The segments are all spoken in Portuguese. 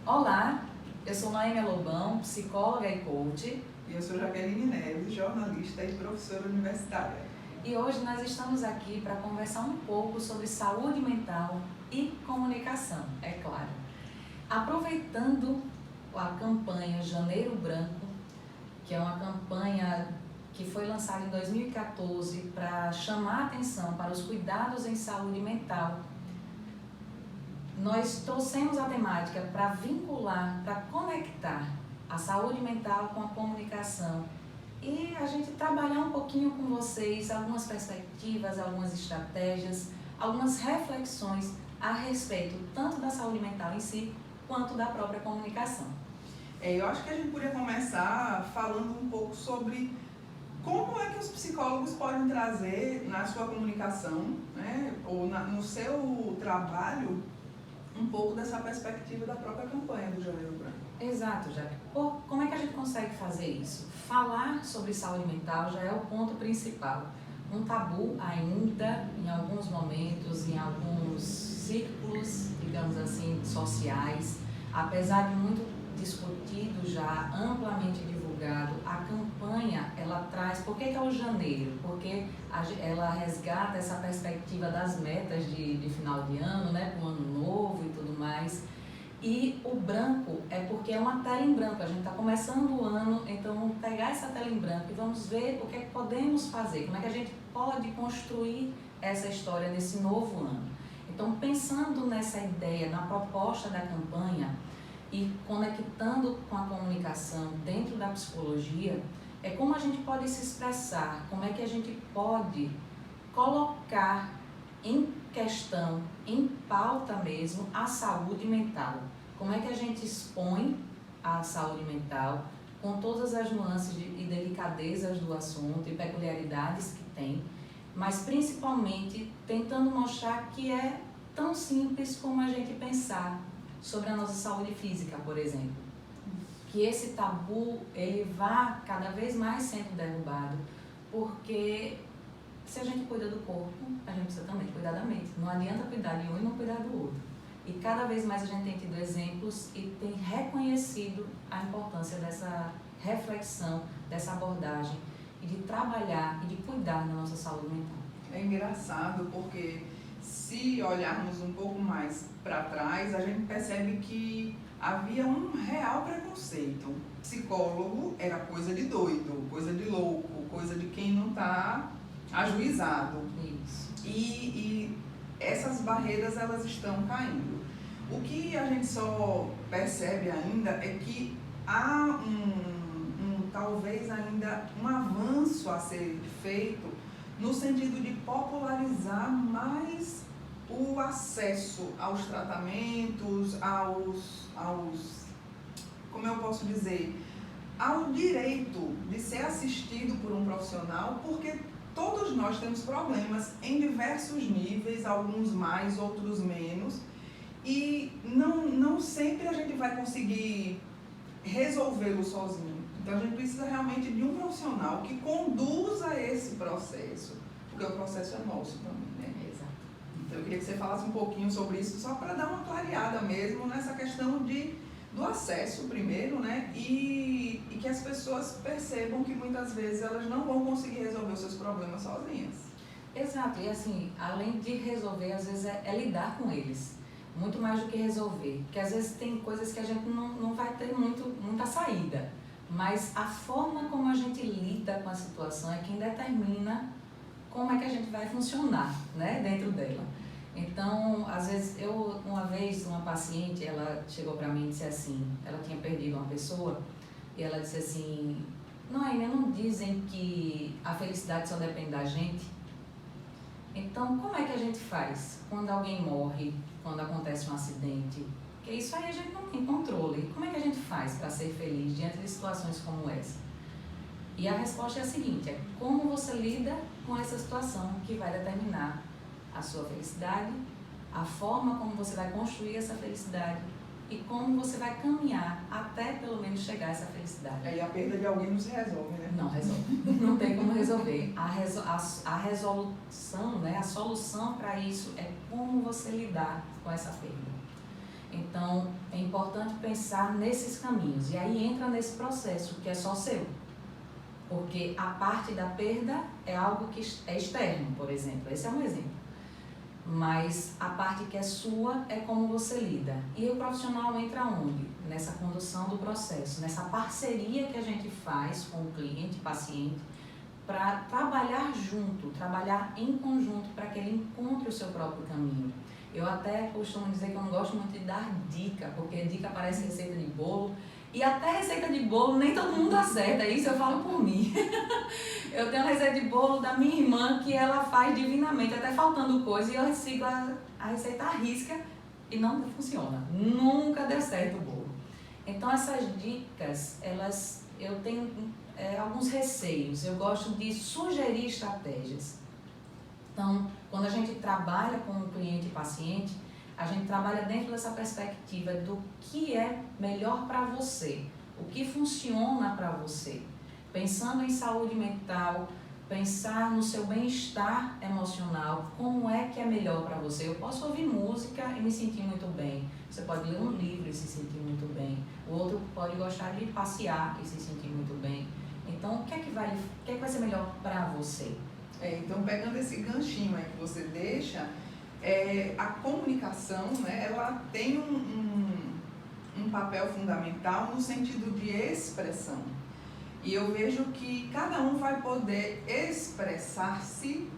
Olá, eu sou Noêmia Lobão, psicóloga e coach. E eu sou Jaqueline Neves, jornalista e professora universitária. E hoje nós estamos aqui para conversar um pouco sobre saúde mental e comunicação, é claro. Aproveitando a campanha Janeiro Branco, que é uma campanha que foi lançada em 2014 para chamar a atenção para os cuidados em saúde mental, nós trouxemos a temática para vincular, para conectar a saúde mental com a comunicação e a gente trabalhar um pouquinho com vocês algumas perspectivas, algumas estratégias, algumas reflexões a respeito tanto da saúde mental em si quanto da própria comunicação. Eu acho que a gente podia começar falando um pouco sobre como é que os psicólogos podem trazer na sua comunicação, né, ou no seu trabalho, um pouco dessa perspectiva da própria campanha do Janeiro Branco. Exato, Jaque. Como é que a gente consegue fazer isso? Falar sobre saúde mental já é o ponto principal. Um tabu ainda, em alguns momentos, em alguns círculos, digamos assim, sociais, apesar de muito discutido já, amplamente divulgado, a campanha, ela traz, por que é o janeiro? Porque ela resgata essa perspectiva das metas de final de ano, né, para o ano novo e tudo mais. E o branco é porque é uma tela em branco, a gente está começando o ano, então vamos pegar essa tela em branco e vamos ver o que é que podemos fazer, como é que a gente pode construir essa história nesse novo ano. Então, pensando nessa ideia, na proposta da campanha e conectando com a comunicação dentro da psicologia, é como a gente pode se expressar, como é que a gente pode colocar em questão, em pauta mesmo, a saúde mental. Como é que a gente expõe a saúde mental com todas as nuances e delicadezas do assunto e peculiaridades que tem, mas principalmente tentando mostrar que é tão simples como a gente pensar sobre a nossa saúde física, por exemplo. Que esse tabu, ele vá cada vez mais sendo derrubado, porque se a gente cuida do corpo, a gente precisa também cuidar da mente. Não adianta cuidar de um e não cuidar do outro. E cada vez mais a gente tem tido exemplos e tem reconhecido a importância dessa reflexão, dessa abordagem e de trabalhar e de cuidar da nossa saúde mental. É engraçado porque se olharmos um pouco mais para trás, a gente percebe que havia um real preconceito. Psicólogo era coisa de doido, coisa de louco, coisa de quem não está ajuizado. Isso. E essas barreiras, elas estão caindo. O que a gente só percebe ainda é que há talvez ainda um avanço a ser feito no sentido de popularizar mais o acesso aos tratamentos, como eu posso dizer, ao direito de ser assistido por um profissional, porque todos nós temos problemas em diversos níveis, alguns mais, outros menos, e não sempre a gente vai conseguir resolvê-lo sozinho. Então a gente precisa realmente de um profissional que conduza esse processo, porque o processo é nosso também, né? Exato. Então eu queria que você falasse um pouquinho sobre isso, só para dar uma clareada mesmo nessa questão do acesso primeiro, né? E que as pessoas percebam que muitas vezes elas não vão conseguir resolver os seus problemas sozinhas. Exato, e assim, além de resolver, às vezes é lidar com eles, muito mais do que resolver, porque às vezes tem coisas que a gente não vai ter muita saída, mas a forma como a gente lida com a situação é quem determina como é que a gente vai funcionar, né, dentro dela. Então, às vezes, uma vez, uma paciente, ela chegou para mim e disse assim, ela tinha perdido uma pessoa, e ela disse assim, Noêmia, não dizem que a felicidade só depende da gente? Então, como é que a gente faz quando alguém morre, quando acontece um acidente? Porque isso aí a gente não tem controle. Como é que a gente faz para ser feliz diante de situações como essa? E a resposta é a seguinte, é como você lida com essa situação que vai determinar a sua felicidade, a forma como você vai construir essa felicidade e como você vai caminhar até pelo menos chegar a essa felicidade. Aí a perda de alguém não se resolve, né? Não resolve, não tem como resolver. A resolução, né, a solução para isso é como você lidar com essa perda. Então, é importante pensar nesses caminhos. E aí entra nesse processo, que é só seu. Porque a parte da perda é algo que é externo, por exemplo. Esse é um exemplo. Mas a parte que é sua é como você lida. E o profissional entra onde? Nessa condução do processo, nessa parceria que a gente faz com o cliente, paciente, para trabalhar junto, trabalhar em conjunto para que ele encontre o seu próprio caminho. Eu até costumo dizer que eu não gosto muito de dar dica, porque dica parece receita de bolo, e até receita de bolo nem todo mundo acerta, isso eu falo por mim. Eu tenho receita de bolo da minha irmã que ela faz divinamente, até faltando coisa, e eu sigo a receita à risca e não funciona. Nunca deu certo o bolo. Então essas dicas, eu tenho alguns receios, eu gosto de sugerir estratégias. Então, quando a gente trabalha com o cliente e paciente, a gente trabalha dentro dessa perspectiva do que é melhor para você, o que funciona para você. Pensando em saúde mental, pensar no seu bem-estar emocional, como é que é melhor para você. Eu posso ouvir música e me sentir muito bem. Você pode ler um livro e se sentir muito bem. O outro pode gostar de passear e se sentir muito bem. Então, o que é que vai ser melhor para você? Então, pegando esse ganchinho aí que você deixa, a comunicação, né, ela tem um papel fundamental no sentido de expressão. E eu vejo que cada um vai poder expressar-se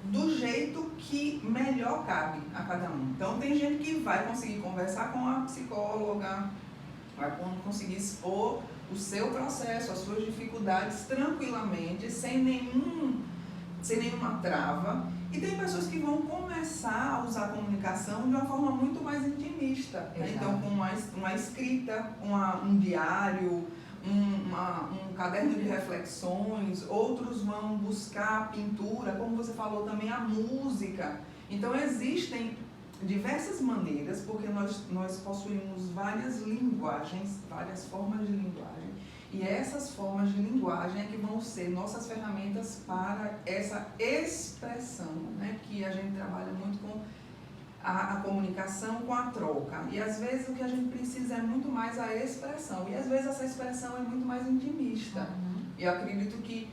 do jeito que melhor cabe a cada um. Então, tem gente que vai conseguir conversar com a psicóloga, vai conseguir expor o seu processo, as suas dificuldades tranquilamente, sem nenhuma trava. E tem pessoas que vão começar a usar a comunicação de uma forma muito mais intimista, né? Então, com uma escrita, um diário, um caderno de reflexões. Outros vão buscar a pintura, como você falou também, a música. Então, existem diversas maneiras, porque nós possuímos várias linguagens, várias formas de linguagem. E essas formas de linguagem é que vão ser nossas ferramentas para essa expressão, né? Que a gente trabalha muito com a comunicação, com a troca. E às vezes o que a gente precisa é muito mais a expressão. E às vezes essa expressão é muito mais intimista. E eu acredito que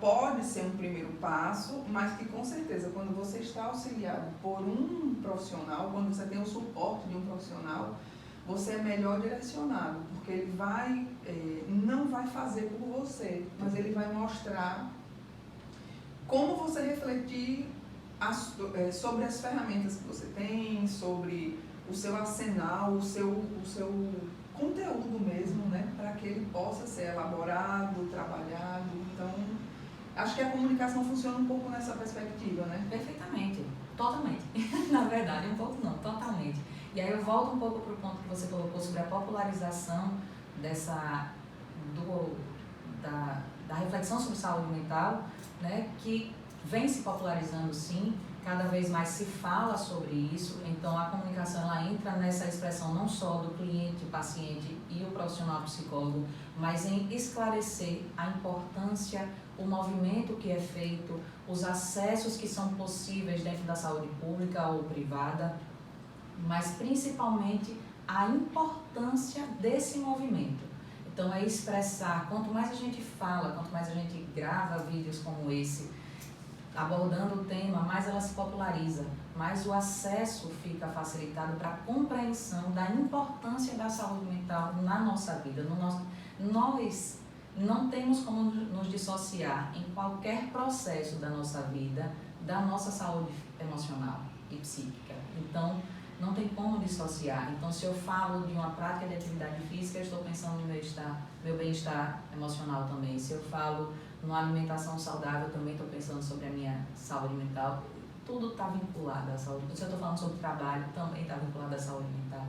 pode ser um primeiro passo, mas que com certeza quando você está auxiliado por um profissional, quando você tem o suporte de um profissional, você é melhor direcionado, porque ele não vai fazer por você, mas ele vai mostrar como você refletir sobre as ferramentas que você tem, sobre o seu arsenal, o seu conteúdo mesmo, né, para que ele possa ser elaborado, trabalhado. Então, acho que a comunicação funciona um pouco nessa perspectiva, né? Perfeitamente, totalmente. Na verdade, um pouco não, totalmente. E aí eu volto um pouco para o ponto que você colocou sobre a popularização da reflexão sobre saúde mental, né, que vem se popularizando sim, cada vez mais se fala sobre isso. Então a comunicação ela entra nessa expressão não só do cliente, paciente e o profissional psicólogo, mas em esclarecer a importância, o movimento que é feito, os acessos que são possíveis dentro da saúde pública ou privada, mas principalmente a importância desse movimento. Então é expressar, quanto mais a gente fala, quanto mais a gente grava vídeos como esse, abordando o tema, mais ela se populariza, mais o acesso fica facilitado para a compreensão da importância da saúde mental na nossa vida. Nós não temos como nos dissociar em qualquer processo da nossa vida, da nossa saúde emocional e psíquica. Então, não tem como dissociar. Então, se eu falo de uma prática de atividade física, eu estou pensando no meu bem-estar emocional também. Se eu falo numa alimentação saudável, também estou pensando sobre a minha saúde mental. Tudo está vinculado à saúde. Se eu estou falando sobre trabalho, também está vinculado à saúde mental.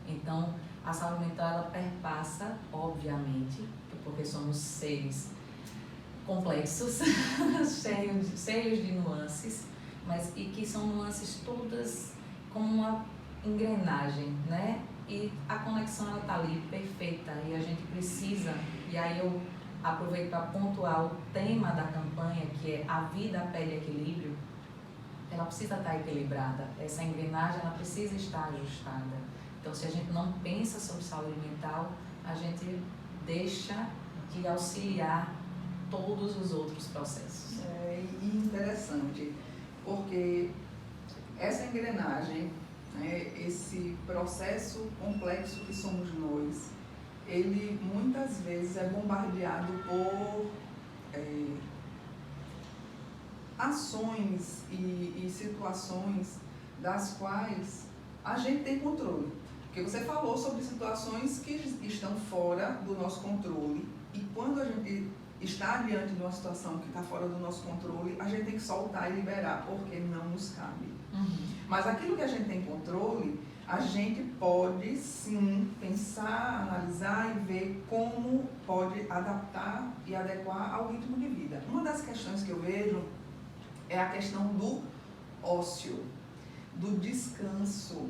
Então, a saúde mental, ela perpassa, obviamente, porque somos seres complexos, cheios de nuances, e que são nuances todas como uma engrenagem, né? E a conexão ela está ali perfeita e a gente precisa, e aí eu aproveito para pontuar o tema da campanha, que é A Vida Pede Equilíbrio. ela precisa estar equilibrada, essa engrenagem ela precisa estar ajustada. Então, se a gente não pensa sobre saúde mental, a gente deixa de auxiliar todos os outros processos. E interessante, porque essa engrenagem, né, esse processo complexo que somos nós, ele muitas vezes é bombardeado por ações e situações das quais a gente tem controle. Porque você falou sobre situações que estão fora do nosso controle, e quando a gente está diante de uma situação que está fora do nosso controle, a gente tem que soltar e liberar, porque não nos cabe. Mas aquilo que a gente tem controle, a gente pode sim pensar, analisar e ver como pode adaptar e adequar ao ritmo de vida. Uma das questões que eu vejo é a questão do ócio, do descanso,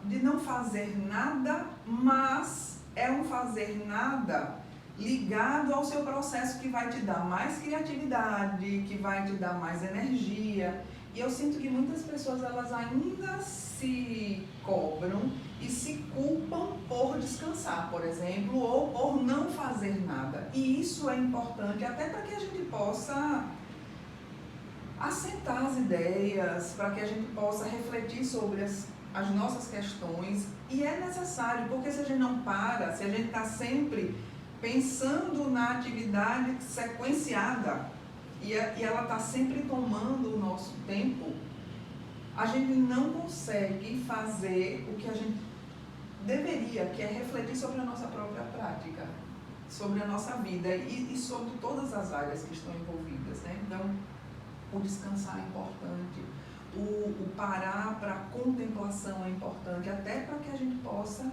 de não fazer nada, mas é um fazer nada ligado ao seu processo que vai te dar mais criatividade, que vai te dar mais energia. E eu sinto que muitas pessoas, elas ainda se cobram e se culpam por descansar, por exemplo, ou por não fazer nada. E isso é importante até para que a gente possa assentar as ideias, para que a gente possa refletir sobre as nossas questões. E é necessário, porque se a gente não para, se a gente está sempre pensando na atividade sequenciada e ela está sempre tomando o nosso tempo, a gente não consegue fazer o que a gente deveria, que é refletir sobre a nossa própria prática, sobre a nossa vida e sobre todas as áreas que estão envolvidas, né? Então, o descansar é importante, o parar para contemplação é importante, até para que a gente possa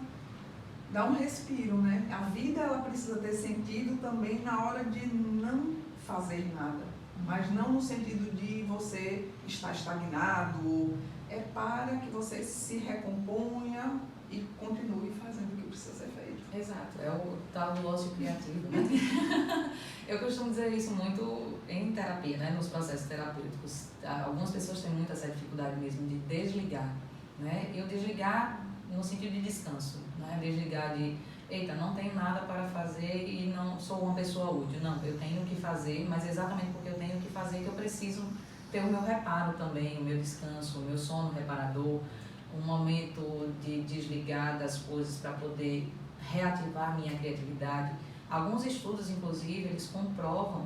dar um respiro, né? A vida, ela precisa ter sentido também na hora de não fazer nada, mas não no sentido de você estar estagnado, é para que você se recomponha e continue fazendo o que precisa ser feito. Exato, é o tal do ócio criativo, né? Eu costumo dizer isso muito em terapia, né? Nos processos terapêuticos. Algumas pessoas têm muita essa dificuldade mesmo de desligar, né? E o desligar no sentido de descanso, né? Desligar de, eita, não tenho nada para fazer e não sou uma pessoa útil. Não, eu tenho que fazer, mas exatamente porque eu tenho que fazer que eu preciso ter o meu reparo também, o meu descanso, o meu sono reparador, um momento de desligar das coisas para poder reativar minha criatividade. Alguns estudos, inclusive, eles comprovam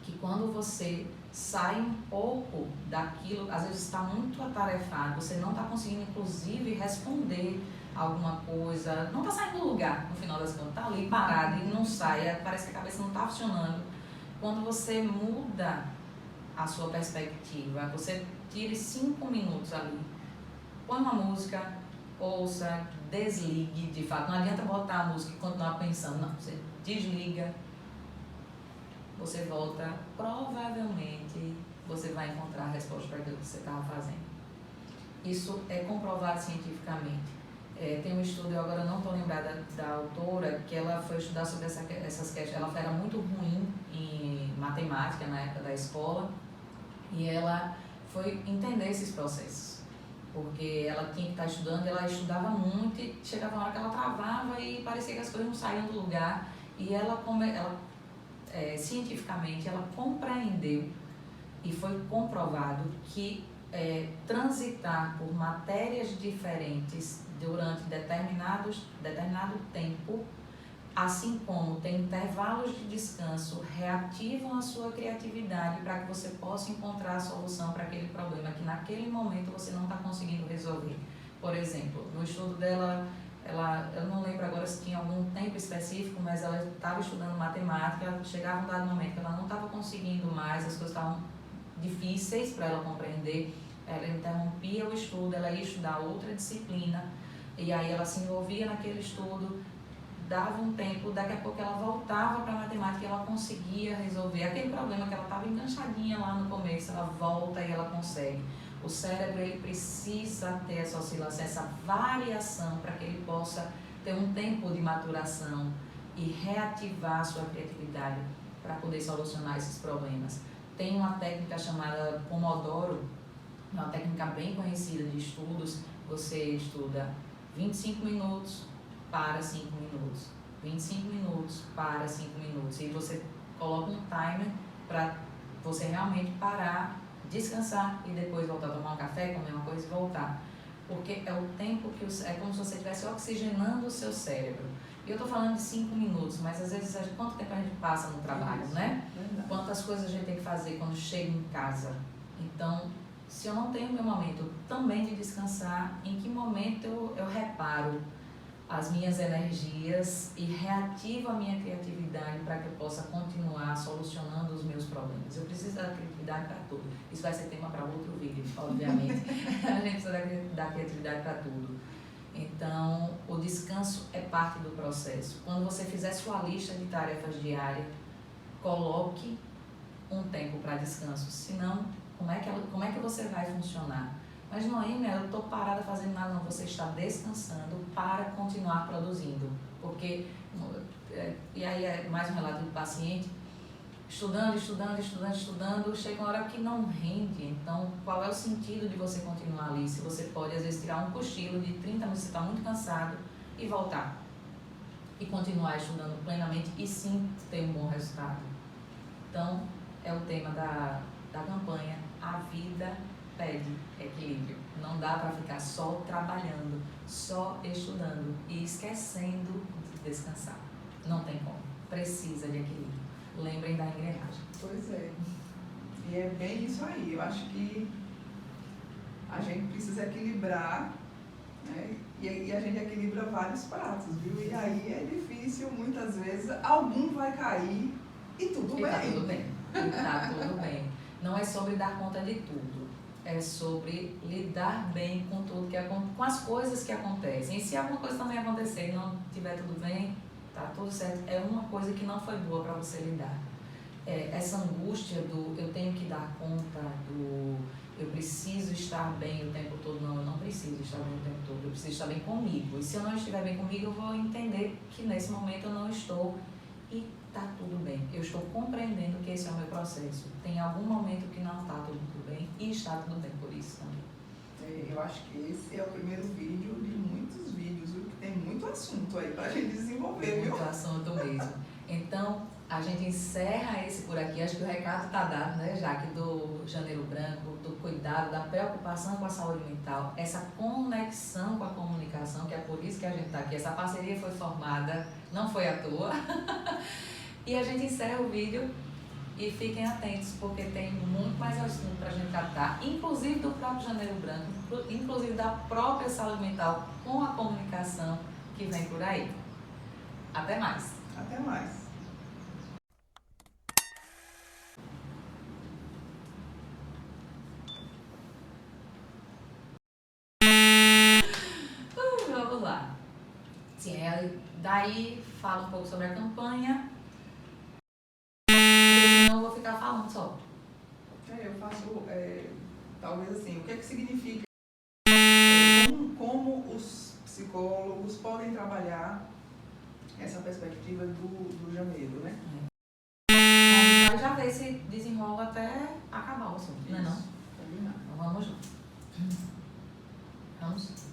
que quando você sai um pouco daquilo, às vezes está muito atarefado, você não está conseguindo, inclusive, responder alguma coisa, não está saindo do lugar, no final das contas, está ali parado e não sai, parece que a cabeça não está funcionando. Quando você muda a sua perspectiva, você tire 5 minutos ali, põe uma música, ouça, desligue, de fato, não adianta botar a música e continuar pensando, não, você desliga, você volta, provavelmente você vai encontrar a resposta para aquilo que você estava fazendo. Isso é comprovado cientificamente. Tem um estudo, eu agora não estou lembrada da autora, que ela foi estudar sobre essas questões. Ela era muito ruim em matemática na época da escola e ela foi entender esses processos, porque ela tinha que estar estudando, ela estudava muito e chegava uma hora que ela travava e parecia que as coisas não saíam do lugar. E ela cientificamente, ela compreendeu e foi comprovado que transitar por matérias diferentes durante determinado tempo, assim como tem intervalos de descanso, reativam a sua criatividade para que você possa encontrar a solução para aquele problema que naquele momento você não está conseguindo resolver. Por exemplo, no estudo dela, eu não lembro agora se tinha algum tempo específico, mas ela estava estudando matemática, chegava um dado momento que ela não estava conseguindo mais, as coisas estavam difíceis para ela compreender, ela interrompia o estudo, ela ia estudar outra disciplina, e aí ela se envolvia naquele estudo, dava um tempo, daqui a pouco ela voltava para a matemática e ela conseguia resolver aquele problema que ela estava enganchadinha lá no começo, ela volta e ela consegue. O cérebro, ele precisa ter essa oscilação, essa variação para que ele possa ter um tempo de maturação e reativar a sua criatividade para poder solucionar esses problemas. Tem uma técnica chamada Pomodoro, uma técnica bem conhecida de estudos. Você estuda 25 minutos, para 5 minutos, 25 minutos, para 5 minutos. E você coloca um timer para você realmente parar, descansar e depois voltar a tomar um café, comer uma coisa e voltar. Porque é o tempo que é como se você estivesse oxigenando o seu cérebro. E eu estou falando de 5 minutos, mas às vezes quanto tempo a gente passa no trabalho, né? Verdade. Quantas coisas a gente tem que fazer quando chega em casa. Então, se eu não tenho meu momento também de descansar, em que momento eu reparo as minhas energias e reativo a minha criatividade para que eu possa continuar solucionando os meus problemas? Eu preciso da criatividade para tudo. Isso vai ser tema para outro vídeo, obviamente. A gente precisa da criatividade para tudo. Então, o descanso é parte do processo. Quando você fizer sua lista de tarefas diárias, coloque um tempo para descanso. Senão, como é que você vai funcionar? Mas Noêmia, eu estou parada fazendo nada, não. Você está descansando para continuar produzindo. Porque, e aí é mais um relato do paciente, estudando, chega uma hora que não rende. Então, qual é o sentido de você continuar ali? Se você pode, às vezes, tirar um cochilo de 30 minutos, você está muito cansado, e voltar. E continuar estudando plenamente e sim ter um bom resultado. Então, é o tema da campanha. A vida pede equilíbrio. Não dá para ficar só trabalhando, só estudando e esquecendo de descansar. Não tem como. Precisa de equilíbrio. Lembrem da engrenagem. Pois é. E é bem isso aí. Eu acho que a gente precisa equilibrar, né? E a gente equilibra vários pratos, viu? E aí é difícil, muitas vezes, algum vai cair e tudo bem. Tá tudo bem. E tá tudo bem. Não é sobre dar conta de tudo. É sobre lidar bem com tudo com as coisas que acontecem. E se alguma coisa também acontecer e não estiver tudo bem, tá tudo certo. É uma coisa que não foi boa para você lidar. Essa angústia do eu tenho que dar conta, do eu preciso estar bem o tempo todo. Não, eu não preciso estar bem o tempo todo. Eu preciso estar bem comigo. E se eu não estiver bem comigo, eu vou entender que nesse momento eu não estou. E tá tudo bem. Eu estou compreendendo que esse é o meu processo. Tem algum momento que não está tudo bem e está tudo bem por isso também. Eu acho que esse é o primeiro vídeo de muitos vídeos, viu? Que tem muito assunto aí pra gente desenvolver, viu? Muito assunto mesmo. Então, a gente encerra esse por aqui. Acho que o recado está dado, né, Jaque, do Janeiro Branco, do cuidado, da preocupação com a saúde mental, essa conexão com a comunicação, que é por isso que a gente está aqui. Essa parceria foi formada, não foi à toa. E a gente encerra o vídeo e fiquem atentos, porque tem muito mais assunto para a gente tratar, inclusive do próprio Janeiro Branco, inclusive da própria saúde mental com a comunicação que vem por aí. Até mais. Até mais. Vamos lá. Sim, daí fala um pouco sobre a campanha. Senão eu vou ficar falando só. Eu faço, talvez assim, o que é que significa, como os psicólogos podem trabalhar essa perspectiva do janeiro, né? Então, já vê se desenrola até acabar o assunto, não é não? Combinado. Então vamos lá. Vamos.